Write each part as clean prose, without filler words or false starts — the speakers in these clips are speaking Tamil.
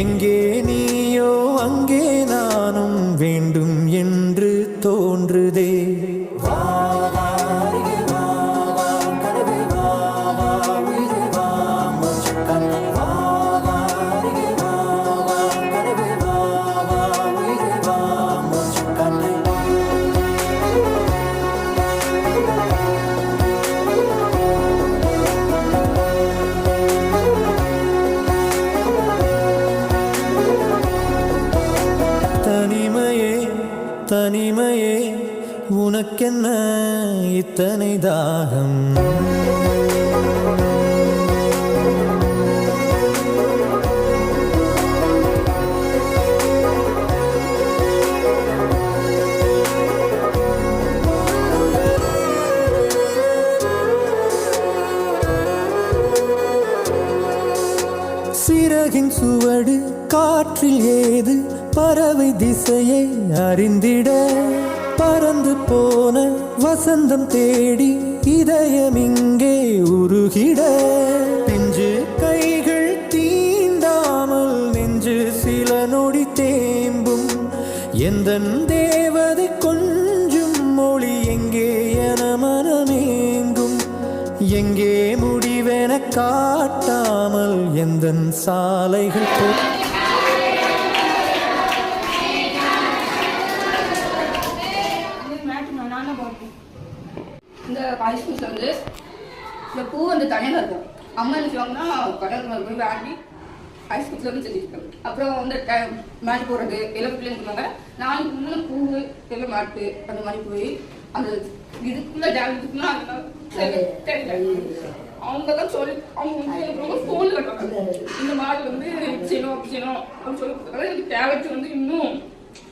எங்கே நீயோ அங்கே நானும் வேண்டும் என்று தோன்றுதே. தனிமையே உனக்கென்ன இத்தனை தாகம்? சிறகின் சுவடு காற்றில் ஏது பறவை திசையை அறிந்திட பறந்து போன வசந்தம் தேடி இதயம் இங்கே உருகிட நெஞ்சு கைகள் தீண்டாமல் நெஞ்சு சில நொடி தேம்பும் எந்தன் தேவதை கொஞ்சும் மொழி எங்கே என மனமேங்கும் எங்கே முடிவென காட்டாமல் எந்தன் சாலைகள் இந்த ஐஸ்கிரீம்ஸில் வந்து இந்த பூ வந்து தனியாக இருக்கும். அம்மா என்ன செய்வாங்கன்னா கடற்கரை போய் வாங்கி ஐஸ்கிரீம்ஸில் வந்து செஞ்சுருக்காங்க. அப்புறம் வந்து மேட் போடுறது எல்லாம் பிள்ளைங்க சொல்லுவாங்க. நாளைக்கு முன்னே பூ எல்லாம் மாட்டு அந்த மாதிரி போய் அந்த இதுக்குள்ளே டேமேஜுக்குள்ளே தெரியல. அவங்க தான் சொல்லி அவங்க வந்து எனக்கு ரொம்ப ஃபோனில் கட்டுவாங்க. இந்த மாதிரி வந்து செய்யணும் அப்படி செய்யணும் அப்படின்னு சொல்லி கொடுத்தாங்க. எனக்கு தேவைக்கு வந்து இன்னும்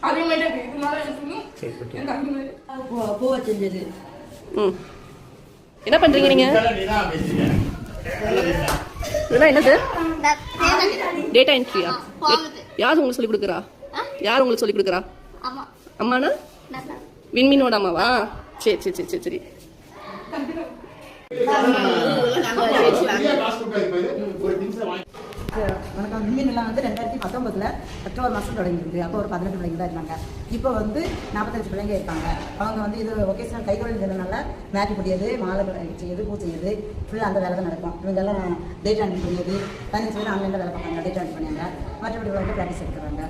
அதே மாதிரி இது மாதிரி எனக்கு அந்த மாதிரி பூவை செஞ்சது. என்ன பண்றீங்க நீங்க? இதெல்லாம் என்னது? டேட்டா என்ட்ரியா? யார் உங்களுக்கு சொல்லி கொடுக்குறா? யார் உங்களுக்கு சொல்லி கொடுக்குறா? அம்மானா விண்மீனோட அம்மாவா? சரி சரி சரி சரி சரி. வணக்கம். விண்மீன்லாம் வந்து 2019 அக்டோபர் மாதம் தொடங்கியிருக்கு. அப்போ ஒரு 18 பிள்ளைங்க தான் இருந்தாங்க. இப்போ வந்து 45 பிள்ளைங்க இருக்காங்க. அவங்க வந்து இது ஒகேஷனல் கைகொள்கிறதுனால மேட்டி பிடியாது, மாலை செய்யுது, பூ செய்யுது, ஃபுல்லாக அந்த வேலை தான் நடக்கும். இவங்கெல்லாம் டேட்டா என்ட்ரி பண்ணியது, 15 பேர் ஆன்லைனில் வேலை பார்ப்பாங்க, டேட்டா என்ட்ரி பண்ணியாங்க. மற்றபடி வந்து ப்ராக்டிஸ் எடுக்கிறாங்க.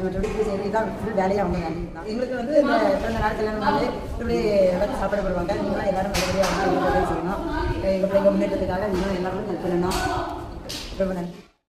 மற்றபடி பூ செய்யுது, இதான் ஃபுல் வேலையாக அவங்க வேண்டி தான். எங்களுக்கு வந்து இந்த பிறந்த நாள் கல்யாணம் வந்து இப்படி எல்லாத்தையும் சாப்பாடு போடுவாங்க. நீங்களாம் எல்லோரும் நல்லபடியாக வந்து செய்யணும். எங்கள் பிள்ளைங்க முன்னேற்றத்துக்காக நீங்களும் எல்லாரும் ஹெல்ப் பண்ணணும். ரொம்ப நன்றி.